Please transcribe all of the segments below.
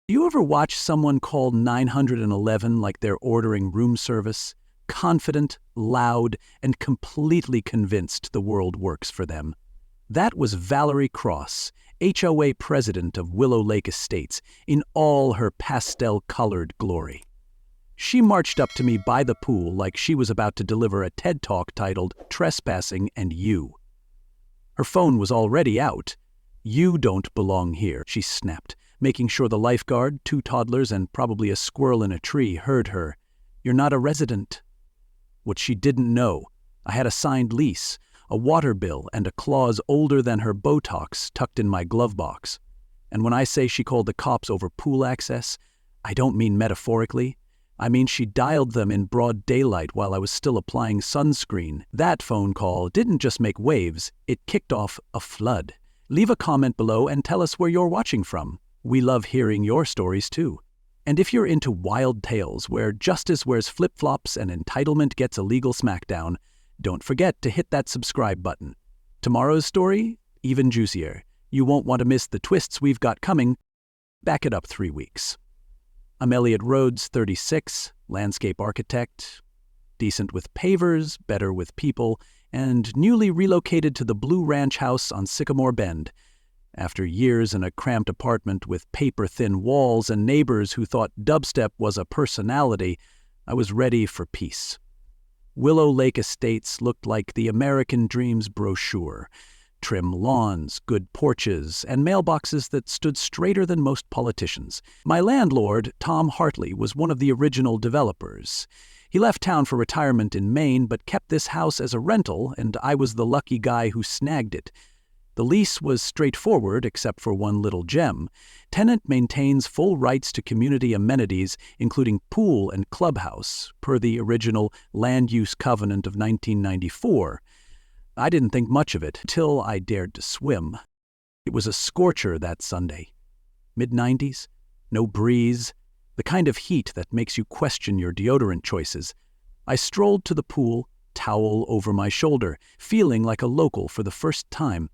Do you ever watch someone call 911 like they're ordering room service? Confident, loud, and completely convinced the world works for them. That was Valerie Cross, HOA president of Willow Lake Estates, in all her pastel-colored glory. She marched up to me by the pool like she was about to deliver a TED Talk titled Trespassing and You. Her phone was already out. "You don't belong here," she snapped, making sure the lifeguard, 2 toddlers, and probably a squirrel in a tree heard her. "You're not a resident." What she didn't know, I had a signed lease, a water bill, and a clause older than her Botox tucked in my glove box. And when I say she called the cops over pool access, I don't mean metaphorically. I mean she dialed them in broad daylight while I was still applying sunscreen. That phone call didn't just make waves, it kicked off a flood. Leave a comment below and tell us where you're watching from. We love hearing your stories too. And if you're into wild tales where justice wears flip-flops and entitlement gets a legal smackdown, don't forget to hit that subscribe button. Tomorrow's story, even juicier. You won't want to miss the twists we've got coming. Back it up 3 weeks. I'm Elliot Rhodes, 36, landscape architect, decent with pavers, better with people, and newly relocated to the Blue Ranch house on Sycamore Bend. After years in a cramped apartment with paper-thin walls and neighbors who thought dubstep was a personality, I was ready for peace. Willow Lake Estates looked like the American Dreams brochure. Trim lawns, good porches, and mailboxes that stood straighter than most politicians. My landlord, Tom Hartley, was one of the original developers. He left town for retirement in Maine but kept this house as a rental, and I was the lucky guy who snagged it. The lease was straightforward except for one little gem. Tenant maintains full rights to community amenities, including pool and clubhouse, per the original Land Use Covenant of 1994. I didn't think much of it till I dared to swim. It was a scorcher that Sunday. Mid-90s, no breeze, the kind of heat that makes you question your deodorant choices. I strolled to the pool, towel over my shoulder, feeling like a local for the first time.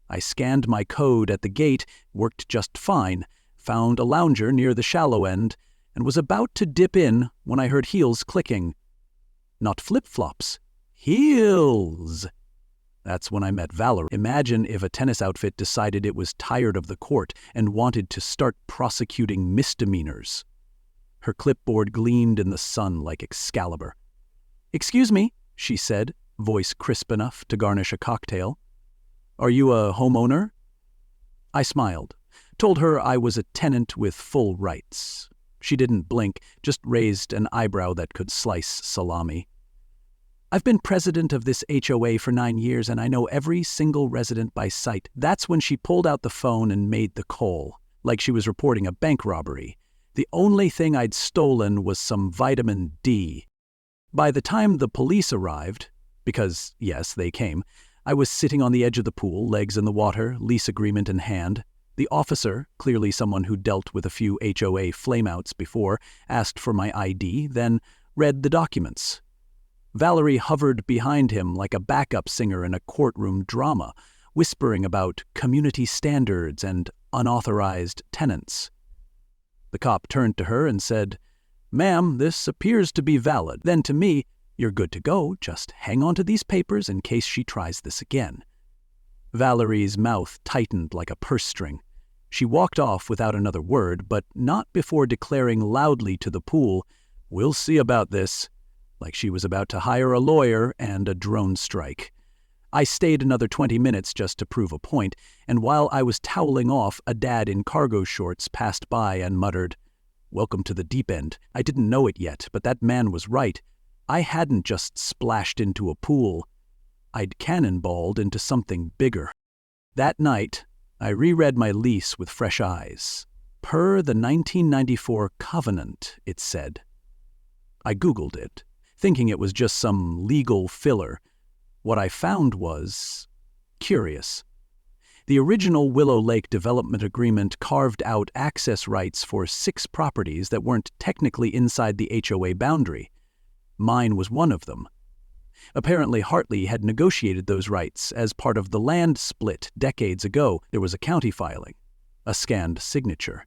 I scanned my code at the gate, worked just fine, found a lounger near the shallow end, and was about to dip in when I heard heels clicking. Not flip-flops, heels! That's when I met Valerie. Imagine if a tennis outfit decided it was tired of the court and wanted to start prosecuting misdemeanors. Her clipboard gleamed in the sun like Excalibur. "Excuse me," she said, voice crisp enough to garnish a cocktail. "Are you a homeowner?" I smiled, told her I was a tenant with full rights. She didn't blink, just raised an eyebrow that could slice salami. "I've been president of this HOA for 9 years and I know every single resident by sight." That's when she pulled out the phone and made the call, like she was reporting a bank robbery. The only thing I'd stolen was some vitamin D. By the time the police arrived, because, yes, they came, I was sitting on the edge of the pool, legs in the water, lease agreement in hand. The officer, clearly someone who dealt with a few HOA flameouts before, asked for my ID, then read the documents. Valerie hovered behind him like a backup singer in a courtroom drama, whispering about community standards and unauthorized tenants. The cop turned to her and said, "Ma'am, this appears to be valid." Then to me, "You're good to go, just hang on to these papers in case she tries this again." Valerie's mouth tightened like a purse string. She walked off without another word, but not before declaring loudly to the pool, "We'll see about this," like she was about to hire a lawyer and a drone strike. I stayed another 20 minutes just to prove a point, and while I was toweling off, a dad in cargo shorts passed by and muttered, "Welcome to the deep end." I didn't know it yet, but that man was right. I hadn't just splashed into a pool. I'd cannonballed into something bigger. That night, I reread my lease with fresh eyes. Per the 1994 covenant, it said. I Googled it, thinking it was just some legal filler. What I found was curious. The original Willow Lake Development Agreement carved out access rights for 6 properties that weren't technically inside the HOA boundary. Mine was one of them. Apparently Hartley had negotiated those rights as part of the land split decades ago. There was a county filing, a scanned signature.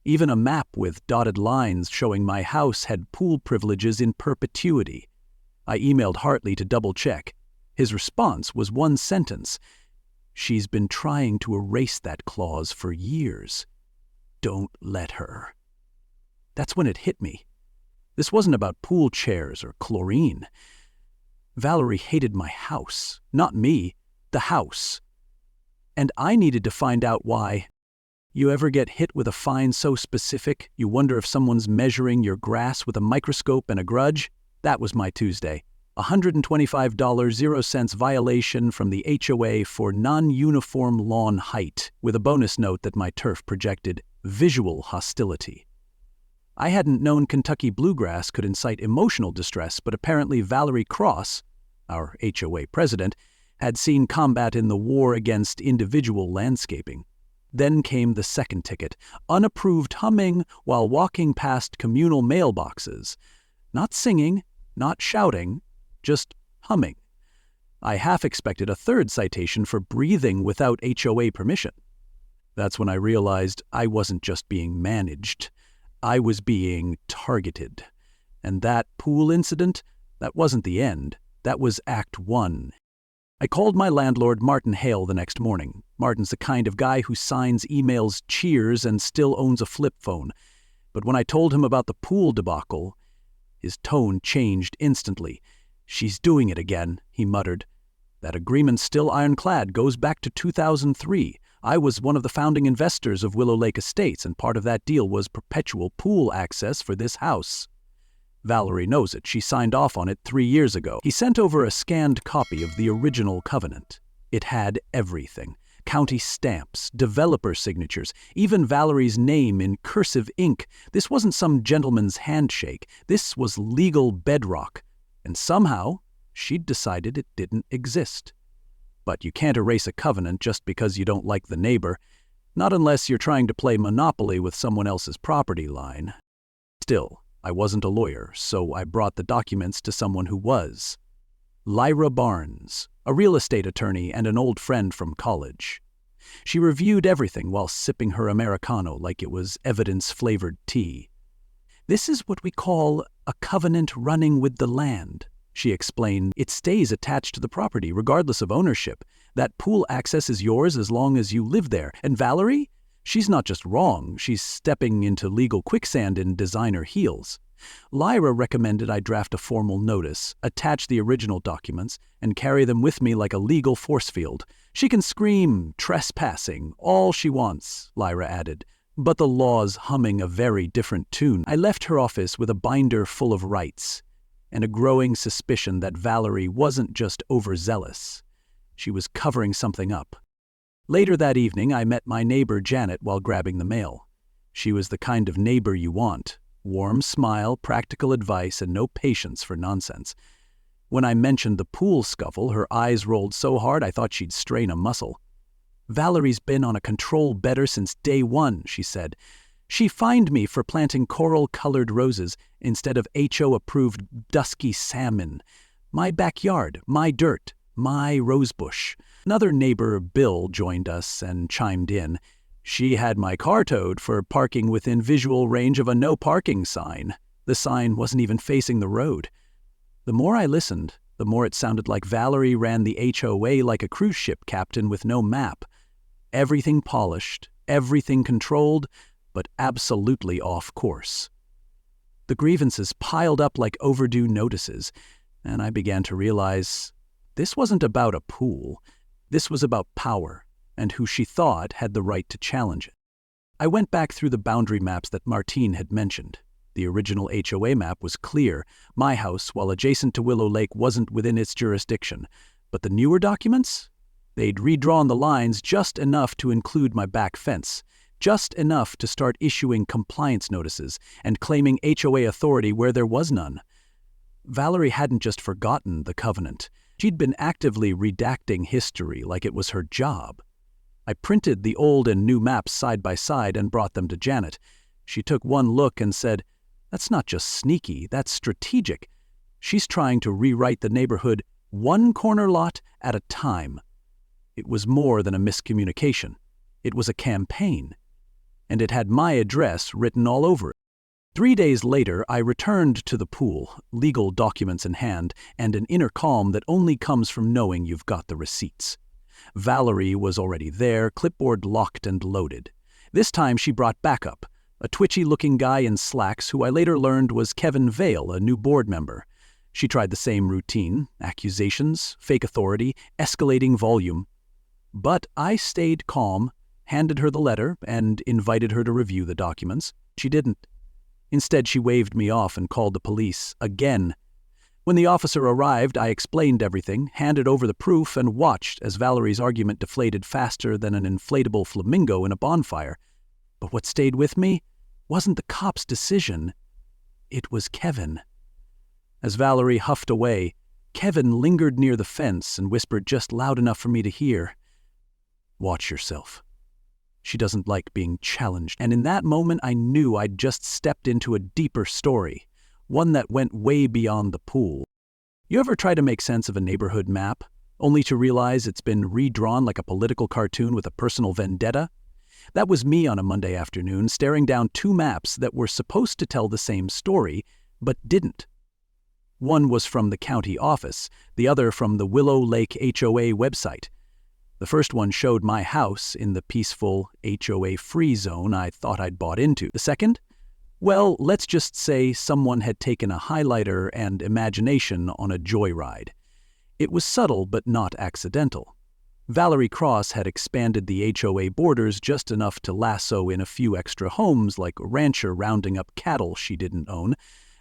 Even a map with dotted lines showing my house had pool privileges in perpetuity. I emailed Hartley to double-check. His response was one sentence. "She's been trying to erase that clause for years. Don't let her." That's when it hit me. This wasn't about pool chairs or chlorine. Valerie hated my house, not me, the house. And I needed to find out why. You ever get hit with a fine so specific you wonder if someone's measuring your grass with a microscope and a grudge? That was my Tuesday. $125.00 violation from the HOA for non-uniform lawn height, with a bonus note that my turf projected visual hostility. I hadn't known Kentucky bluegrass could incite emotional distress, but apparently Valerie Cross, our HOA president, had seen combat in the war against individual landscaping. Then came the second ticket, unapproved humming while walking past communal mailboxes. Not singing, not shouting, just humming. I half expected a third citation for breathing without HOA permission. That's when I realized I wasn't just being managed. I was being targeted. And that pool incident, that wasn't the end. That was Act 1. I called my landlord, Martin Hale, the next morning. Martin's the kind of guy who signs emails cheers and still owns a flip phone. But when I told him about the pool debacle, his tone changed instantly. "She's doing it again," he muttered. "That agreement's still ironclad, goes back to 2003. I was one of the founding investors of Willow Lake Estates, and part of that deal was perpetual pool access for this house. Valerie knows it. She signed off on it 3 years ago." He sent over a scanned copy of the original covenant. It had everything. County stamps, developer signatures, even Valerie's name in cursive ink. This wasn't some gentleman's handshake. This was legal bedrock. And somehow, she'd decided it didn't exist. But you can't erase a covenant just because you don't like the neighbor, not unless you're trying to play Monopoly with someone else's property line. Still, I wasn't a lawyer, so I brought the documents to someone who was. Lyra Barnes, a real estate attorney and an old friend from college. She reviewed everything while sipping her Americano like it was evidence-flavored tea. "This is what we call a covenant running with the land," she explained. "It stays attached to the property regardless of ownership. That pool access is yours as long as you live there. And Valerie? She's not just wrong, she's stepping into legal quicksand in designer heels." Lyra recommended I draft a formal notice, attach the original documents, and carry them with me like a legal force field. "She can scream, trespassing, all she wants," Lyra added, but the law's humming a very different tune. I left her office with a binder full of rights, and a growing suspicion that Valerie wasn't just overzealous. She was covering something up. Later that evening, I met my neighbor Janet while grabbing the mail. She was the kind of neighbor you want. Warm smile, practical advice, and no patience for nonsense. When I mentioned the pool scuffle, her eyes rolled so hard I thought she'd strain a muscle. "Valerie's been on a control better since day one," she said. "She fined me for planting coral-colored roses instead of HO-approved dusky salmon. My backyard, my dirt, my rosebush." Another neighbor, Bill, joined us and chimed in. She had my car towed for parking within visual range of a no parking sign. The sign wasn't even facing the road. The more I listened, the more it sounded like Valerie ran the HOA like a cruise ship captain with no map. Everything polished, everything controlled, but absolutely off course. The grievances piled up like overdue notices, and I began to realize this wasn't about a pool. This was about power, and who she thought had the right to challenge it. I went back through the boundary maps that Martine had mentioned. The original HOA map was clear. My house, while adjacent to Willow Lake, wasn't within its jurisdiction. But the newer documents? They'd redrawn the lines just enough to include my back fence, just enough to start issuing compliance notices and claiming HOA authority where there was none. Valerie hadn't just forgotten the covenant. She'd been actively redacting history like it was her job. I printed the old and new maps side by side and brought them to Janet. She took one look and said, "That's not just sneaky, that's strategic. She's trying to rewrite the neighborhood one corner lot at a time." It was more than a miscommunication. It was a campaign. and it had my address written all over it. 3 days later, I returned to the pool, legal documents in hand, and an inner calm that only comes from knowing you've got the receipts. Valerie was already there, clipboard locked and loaded. This time she brought backup, a twitchy-looking guy in slacks who I later learned was Kevin Vale, a new board member. She tried the same routine, accusations, fake authority, escalating volume. But I stayed calm, handed her the letter, and invited her to review the documents. She didn't. Instead, she waved me off and called the police, again. When the officer arrived, I explained everything, handed over the proof, and watched as Valerie's argument deflated faster than an inflatable flamingo in a bonfire. But what stayed with me wasn't the cop's decision. It was Kevin. As Valerie huffed away, Kevin lingered near the fence and whispered just loud enough for me to hear, "Watch yourself. She doesn't like being challenged." And in that moment, I knew I'd just stepped into a deeper story, one that went way beyond the pool. You ever try to make sense of a neighborhood map, only to realize it's been redrawn like a political cartoon with a personal vendetta? That was me on a Monday afternoon, staring down two maps that were supposed to tell the same story, but didn't. One was from the county office, the other from the Willow Lake HOA website. The first one showed my house in the peaceful HOA-free zone I thought I'd bought into. The second? Well, let's just say someone had taken a highlighter and imagination on a joyride. It was subtle but not accidental. Valerie Cross had expanded the HOA borders just enough to lasso in a few extra homes like a rancher rounding up cattle she didn't own,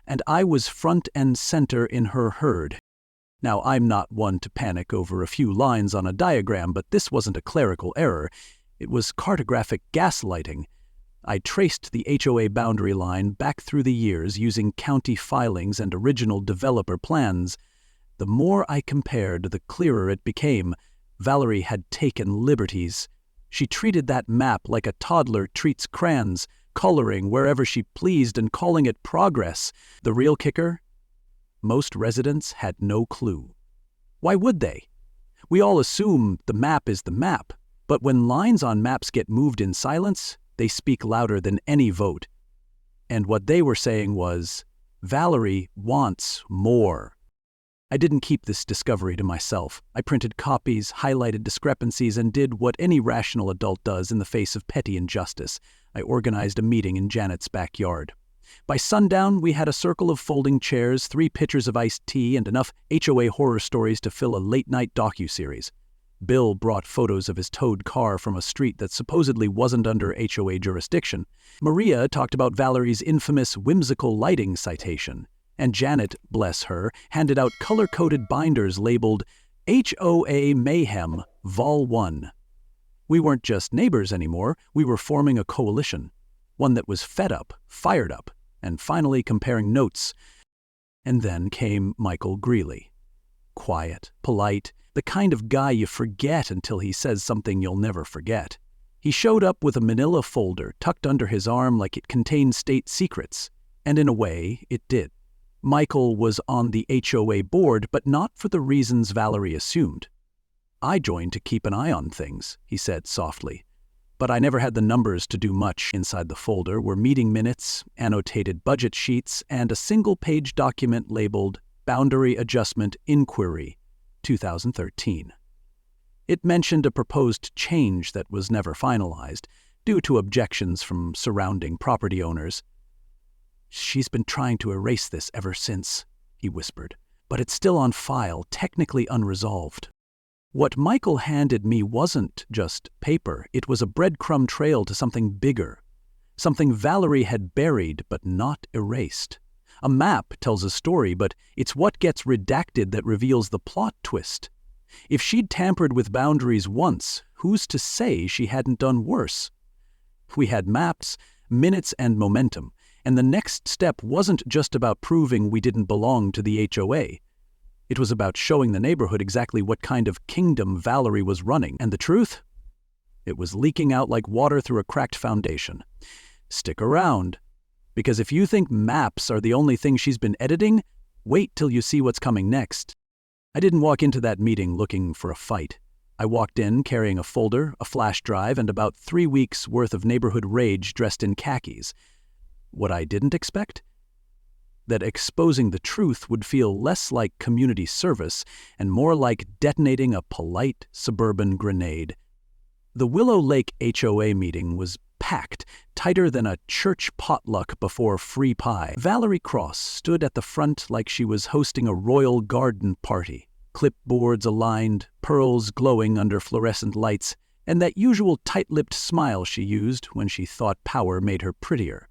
and I was front and center in her herd. Now, I'm not one to panic over a few lines on a diagram, but this wasn't a clerical error. It was cartographic gaslighting. I traced the HOA boundary line back through the years using county filings and original developer plans. The more I compared, the clearer it became. Valerie had taken liberties. She treated that map like a toddler treats crayons, coloring wherever she pleased and calling it progress. The real kicker? Most residents had no clue. Why would they? We all assume the map is the map, but when lines on maps get moved in silence, they speak louder than any vote. And what they were saying was, Valerie wants more. I didn't keep this discovery to myself. I printed copies, highlighted discrepancies, and did what any rational adult does in the face of petty injustice. I organized a meeting in Janet's backyard. By sundown, we had a circle of folding chairs, 3 pitchers of iced tea, and enough HOA horror stories to fill a late-night docuseries. Bill brought photos of his towed car from a street that supposedly wasn't under HOA jurisdiction. Maria talked about Valerie's infamous whimsical lighting citation. And Janet, bless her, handed out color-coded binders labeled HOA Mayhem, Vol 1. We weren't just neighbors anymore, we were forming a coalition. One that was fed up, fired up, and finally comparing notes. And then came Michael Greeley. Quiet, polite, the kind of guy you forget until he says something you'll never forget. He showed up with a manila folder tucked under his arm like it contained state secrets, and in a way, it did. Michael was on the HOA board, but not for the reasons Valerie assumed. "I joined to keep an eye on things," he said softly. But I never had the numbers to do much. Inside the folder were meeting minutes, annotated budget sheets, and a single-page document labeled Boundary Adjustment Inquiry, 2013. It mentioned a proposed change that was never finalized, due to objections from surrounding property owners. "She's been trying to erase this ever since," he whispered, "but it's still on file, technically unresolved." What Michael handed me wasn't just paper, it was a breadcrumb trail to something bigger, something Valerie had buried but not erased. A map tells a story, but it's what gets redacted that reveals the plot twist. If she'd tampered with boundaries once, who's to say she hadn't done worse? We had maps, minutes, and momentum. And the next step wasn't just about proving we didn't belong to the HOA. It was about showing the neighborhood exactly what kind of kingdom Valerie was running. And the truth? It was leaking out like water through a cracked foundation. Stick around, because if you think maps are the only thing she's been editing, wait till you see what's coming next. I didn't walk into that meeting looking for a fight. I walked in carrying a folder, a flash drive, and about 3 weeks' worth of neighborhood rage dressed in khakis. What I didn't expect? That exposing the truth would feel less like community service and more like detonating a polite suburban grenade. The Willow Lake HOA meeting was packed, tighter than a church potluck before free pie. Valerie Cross stood at the front like she was hosting a royal garden party, clipboards aligned, pearls glowing under fluorescent lights, and that usual tight-lipped smile she used when she thought power made her prettier.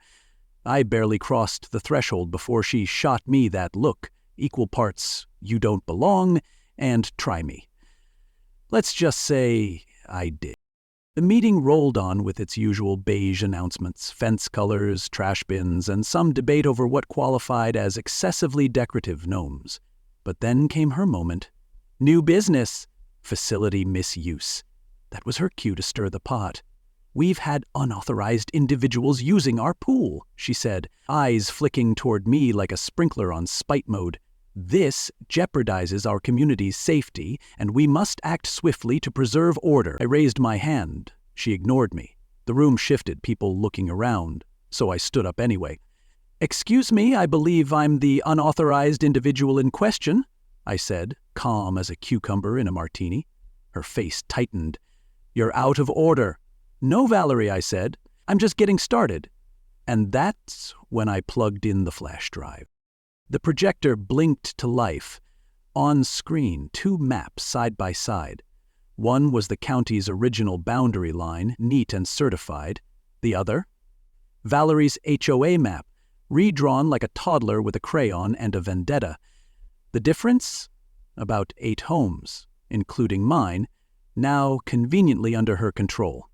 I barely crossed the threshold before she shot me that look, equal parts "you don't belong" and "try me." Let's just say I did. The meeting rolled on with its usual beige announcements, fence colors, trash bins, and some debate over what qualified as excessively decorative gnomes. But then came her moment. New business. Facility misuse. That was her cue to stir the pot. "We've had unauthorized individuals using our pool," she said, eyes flicking toward me like a sprinkler on spite mode. "This jeopardizes our community's safety, and we must act swiftly to preserve order." I raised my hand. She ignored me. The room shifted, people looking around, so I stood up anyway. "Excuse me, I believe I'm the unauthorized individual in question," I said, calm as a cucumber in a martini. Her face tightened. "You're out of order." "No, Valerie," I said. "I'm just getting started." And that's when I plugged in the flash drive. The projector blinked to life. On screen, 2 maps side by side. One was the county's original boundary line, neat and certified. The other? Valerie's HOA map, redrawn like a toddler with a crayon and a vendetta. The difference? About 8 homes, including mine, now conveniently under her control.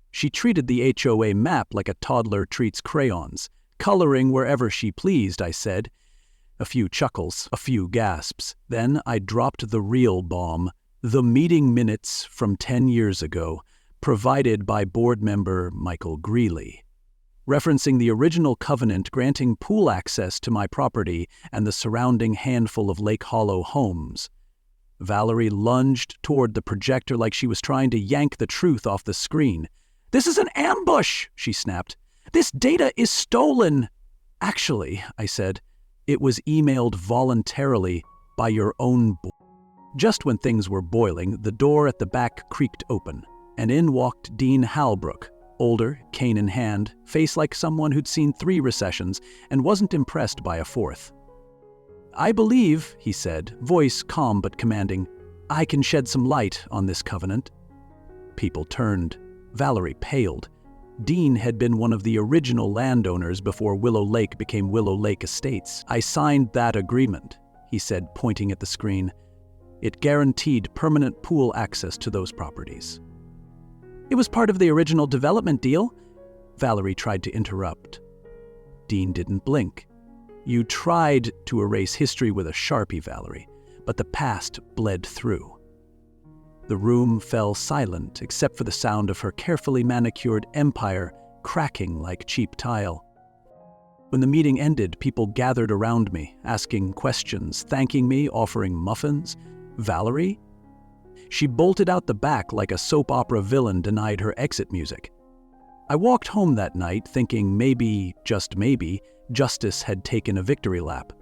She treated the HOA map like a toddler treats crayons, coloring wherever she pleased, I said. A few chuckles, a few gasps. Then I dropped the real bomb, the meeting minutes from 10 years ago, provided by board member Michael Greeley, referencing the original covenant granting pool access to my property and the surrounding handful of Lake Hollow homes. Valerie lunged toward the projector like she was trying to yank the truth off the screen. "This is an ambush," she snapped. "This data is stolen." "Actually," I said, "it was emailed voluntarily by your own board." Just when things were boiling, the door at the back creaked open, and in walked Dean Halbrook, older, cane in hand, face like someone who'd seen 3 recessions and wasn't impressed by a 4th. "I believe," he said, voice calm but commanding, "I can shed some light on this covenant." People turned. Valerie paled. Dean had been one of the original landowners before Willow Lake became Willow Lake Estates. "I signed that agreement," he said, pointing at the screen. "It guaranteed permanent pool access to those properties." "It was part of the original development deal," Valerie tried to interrupt. Dean didn't blink. "You tried to erase history with a Sharpie, Valerie, but the past bled through." The room fell silent except for the sound of her carefully manicured empire cracking like cheap tile. When the meeting ended, people gathered around me, asking questions, thanking me, offering muffins. Valerie? She bolted out the back like a soap opera villain denied her exit music. I walked home that night thinking maybe, just maybe, justice had taken a victory lap.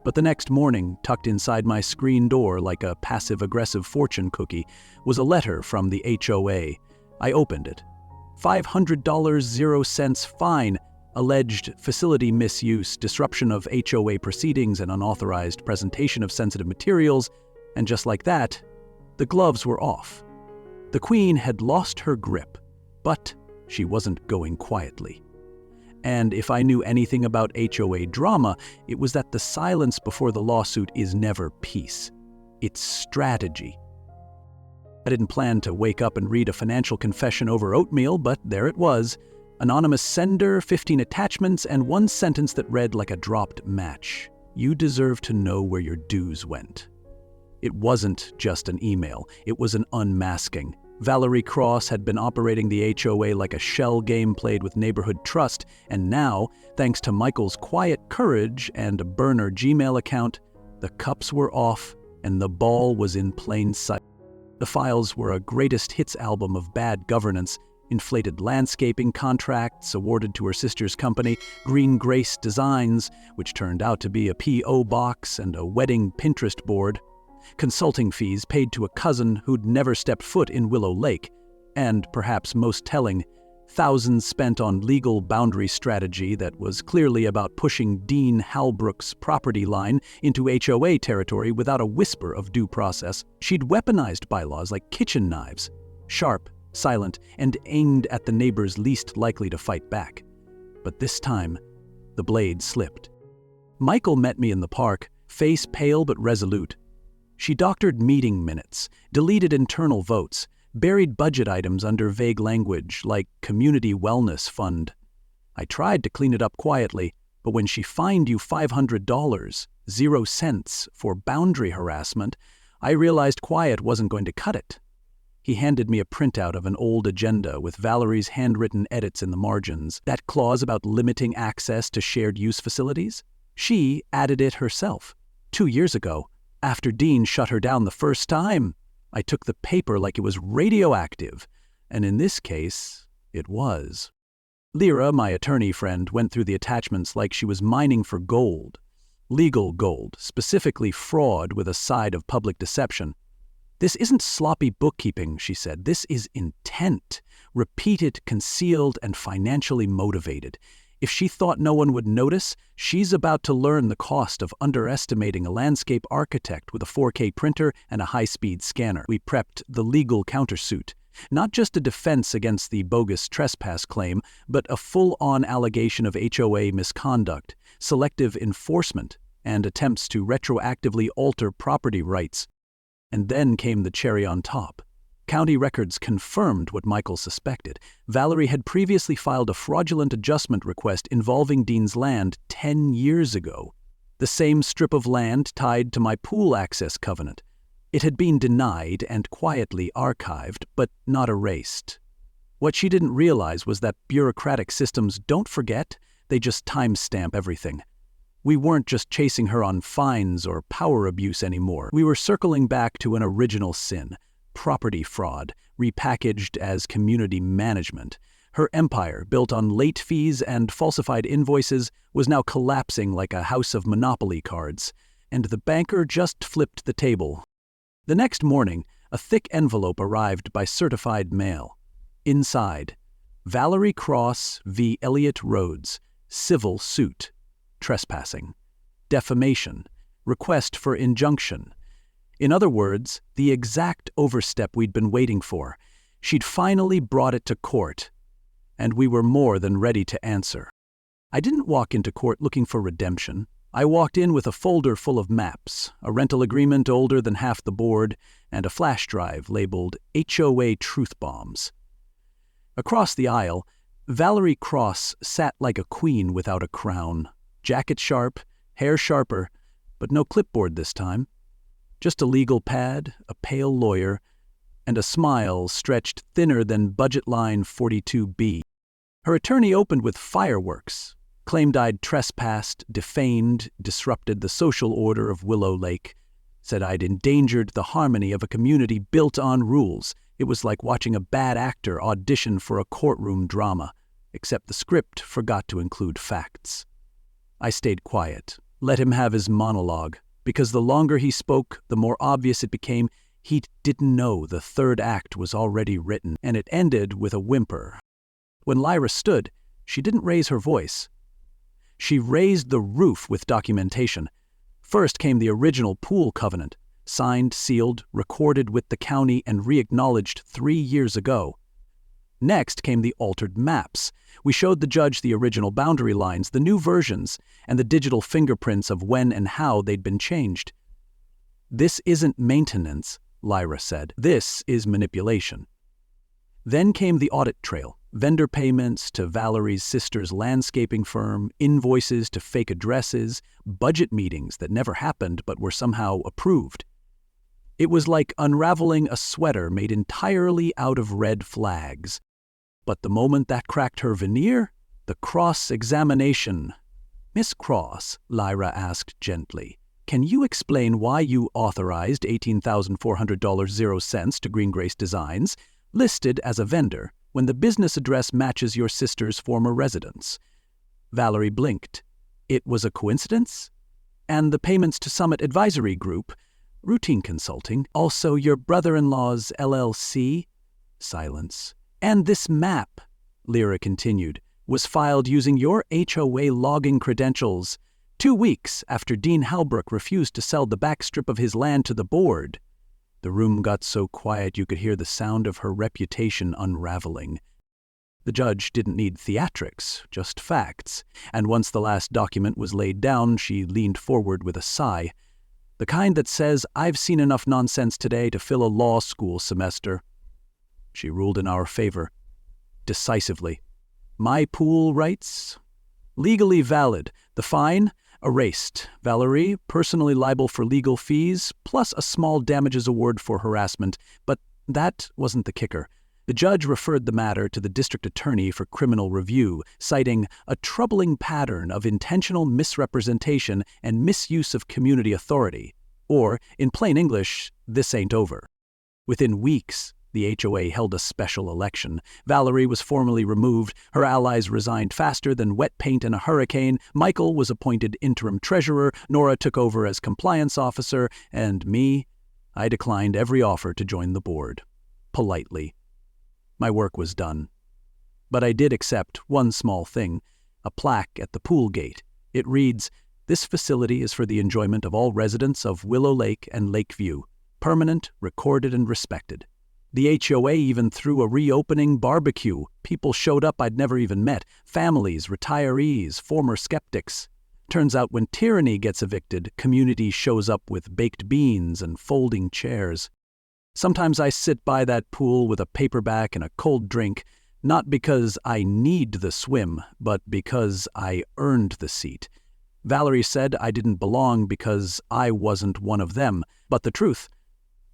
But the next morning, tucked inside my screen door like a passive-aggressive fortune cookie, was a letter from the HOA. I opened it. $500 0 fine, alleged facility misuse, disruption of HOA proceedings and unauthorized presentation of sensitive materials, and just like that, the gloves were off. The Queen had lost her grip, but she wasn't going quietly. And if I knew anything about HOA drama, it was that the silence before the lawsuit is never peace. It's strategy. I didn't plan to wake up and read a financial confession over oatmeal, but there it was. Anonymous sender, 15 attachments, and 1 sentence that read like a dropped match. You deserve to know where your dues went. It wasn't just an email. It was an unmasking. Valerie Cross had been operating the HOA like a shell game played with neighborhood trust, and now, thanks to Michael's quiet courage and a burner Gmail account, the cups were off and the ball was in plain sight. The files were a greatest hits album of bad governance, inflated landscaping contracts awarded to her sister's company, Green Grace Designs, which turned out to be a P.O. box and a wedding Pinterest board, consulting fees paid to a cousin who'd never stepped foot in Willow Lake, and, perhaps most telling, thousands spent on legal boundary strategy that was clearly about pushing Dean Halbrook's property line into HOA territory without a whisper of due process. She'd weaponized bylaws like kitchen knives, sharp, silent, and aimed at the neighbors least likely to fight back. But this time, the blade slipped. Michael met me in the park, face pale but resolute. She doctored meeting minutes, deleted internal votes, buried budget items under vague language like Community Wellness Fund. I tried to clean it up quietly, but when she fined you $500, 0 cents, for boundary harassment, I realized quiet wasn't going to cut it. He handed me a printout of an old agenda with Valerie's handwritten edits in the margins. That clause about limiting access to shared use facilities? She added it herself, 2 years ago, after Dean shut her down the first time. I took the paper like it was radioactive, and in this case, it was. Lyra, my attorney friend, went through the attachments like she was mining for gold. Legal gold, specifically fraud with a side of public deception. This isn't sloppy bookkeeping, she said. This is intent, repeated, concealed, and financially motivated. If she thought no one would notice, she's about to learn the cost of underestimating a landscape architect with a 4K printer and a high-speed scanner. We prepped the legal countersuit, not just a defense against the bogus trespass claim, but a full-on allegation of HOA misconduct, selective enforcement, and attempts to retroactively alter property rights. And then came the cherry on top. County records confirmed what Michael suspected. Valerie had previously filed a fraudulent adjustment request involving Dean's land 10 years ago. The same strip of land tied to my pool access covenant. It had been denied and quietly archived, but not erased. What she didn't realize was that bureaucratic systems don't forget, they just timestamp everything. We weren't just chasing her on fines or power abuse anymore. We were circling back to an original sin. Property fraud, repackaged as community management. Her empire, built on late fees and falsified invoices, was now collapsing like a house of Monopoly cards, and the banker just flipped the table. The next morning, a thick envelope arrived by certified mail. Inside, Valerie Cross v. Elliott Rhodes, civil suit, trespassing, defamation, request for injunction. In other words, the exact overstep we'd been waiting for. She'd finally brought it to court, and we were more than ready to answer. I didn't walk into court looking for redemption. I walked in with a folder full of maps, a rental agreement older than half the board, and a flash drive labeled HOA Truth Bombs. Across the aisle, Valerie Cross sat like a queen without a crown, jacket sharp, hair sharper, but no clipboard this time. Just a legal pad, a pale lawyer, and a smile stretched thinner than budget line 42B. Her attorney opened with fireworks, claimed I'd trespassed, defamed, disrupted the social order of Willow Lake, said I'd endangered the harmony of a community built on rules. It was like watching a bad actor audition for a courtroom drama, except the script forgot to include facts. I stayed quiet, let him have his monologue, because the longer he spoke, the more obvious it became he didn't know the third act was already written, and it ended with a whimper. When Lyra stood, she didn't raise her voice. She raised the roof with documentation. First came the original pool covenant, signed, sealed, recorded with the county, and re-acknowledged 3 years ago. Next came the altered maps. We showed the judge the original boundary lines, the new versions, and the digital fingerprints of when and how they'd been changed. "This isn't maintenance," Lyra said. "This is manipulation." Then came the audit trail, vendor payments to Valerie's sister's landscaping firm, invoices to fake addresses, budget meetings that never happened but were somehow approved. It was like unraveling a sweater made entirely out of red flags. But the moment that cracked her veneer, the cross-examination. "Miss Cross," Lyra asked gently, can you explain why you authorized $18,400.00 to Green Grace Designs, listed as a vendor, when the business address matches your sister's former residence? Valerie blinked. It was a coincidence? And the payments to Summit Advisory Group, routine consulting, also your brother-in-law's LLC? Silence. And this map, Lyra continued, was filed using your HOA logging credentials 2 weeks after Dean Halbrook refused to sell the back strip of his land to the board. The room got so quiet you could hear the sound of her reputation unraveling. The judge didn't need theatrics, just facts, and once the last document was laid down, she leaned forward with a sigh. The kind that says, "I've seen enough nonsense today to fill a law school semester." She ruled in our favor, decisively. My pool rights? Legally valid. The fine? Erased. Valerie, personally liable for legal fees, plus a small damages award for harassment. But that wasn't the kicker. The judge referred the matter to the district attorney for criminal review, citing a troubling pattern of intentional misrepresentation and misuse of community authority. Or, in plain English, this ain't over. Within weeks, the HOA held a special election. Valerie was formally removed. Her allies resigned faster than wet paint in a hurricane. Michael was appointed interim treasurer. Nora took over as compliance officer. And me, I declined every offer to join the board. Politely. My work was done. But I did accept one small thing, a plaque at the pool gate. It reads, "This facility is for the enjoyment of all residents of Willow Lake and Lakeview. Permanent, recorded, and respected." The HOA even threw a reopening barbecue. People showed up I'd never even met. Families, retirees, former skeptics. Turns out when tyranny gets evicted, community shows up with baked beans and folding chairs. Sometimes I sit by that pool with a paperback and a cold drink, not because I need the swim, but because I earned the seat. Valerie said I didn't belong because I wasn't one of them, but the truth,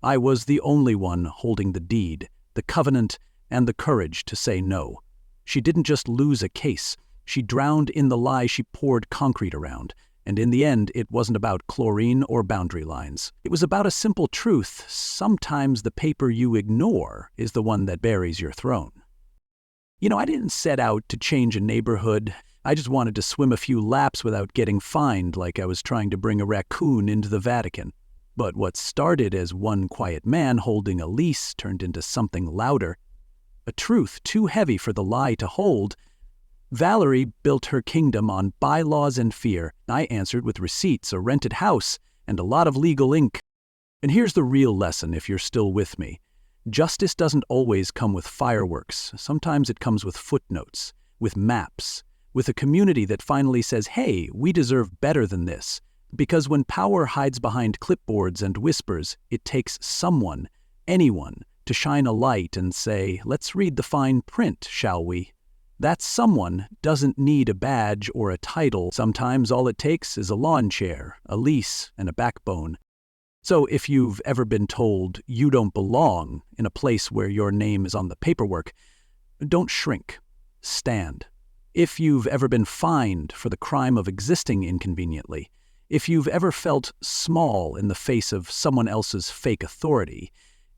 I was the only one holding the deed, the covenant, and the courage to say no. She didn't just lose a case, she drowned in the lie she poured concrete around. And in the end, it wasn't about chlorine or boundary lines. It was about a simple truth. Sometimes the paper you ignore is the one that buries your throne. I didn't set out to change a neighborhood. I just wanted to swim a few laps without getting fined like I was trying to bring a raccoon into the Vatican. But what started as one quiet man holding a lease turned into something louder. A truth too heavy for the lie to hold. Valerie built her kingdom on bylaws and fear. I answered with receipts, a rented house, and a lot of legal ink. And here's the real lesson if you're still with me. Justice doesn't always come with fireworks. Sometimes it comes with footnotes, with maps, with a community that finally says, hey, we deserve better than this. Because when power hides behind clipboards and whispers, it takes someone, anyone, to shine a light and say, let's read the fine print, shall we? That someone doesn't need a badge or a title. Sometimes all it takes is a lawn chair, a lease, and a backbone. So if you've ever been told you don't belong in a place where your name is on the paperwork, don't shrink. Stand. If you've ever been fined for the crime of existing inconveniently, if you've ever felt small in the face of someone else's fake authority,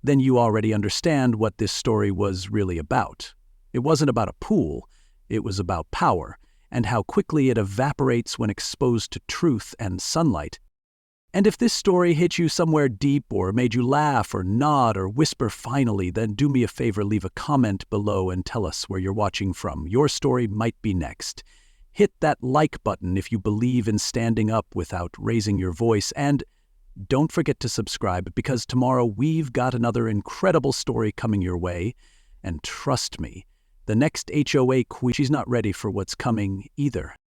then you already understand what this story was really about. It wasn't about a pool, it was about power, and how quickly it evaporates when exposed to truth and sunlight. And if this story hit you somewhere deep or made you laugh or nod or whisper finally, then do me a favor, leave a comment below and tell us where you're watching from. Your story might be next. Hit that like button if you believe in standing up without raising your voice, and don't forget to subscribe because tomorrow we've got another incredible story coming your way. And trust me, the next HOA queen, she's not ready for what's coming either.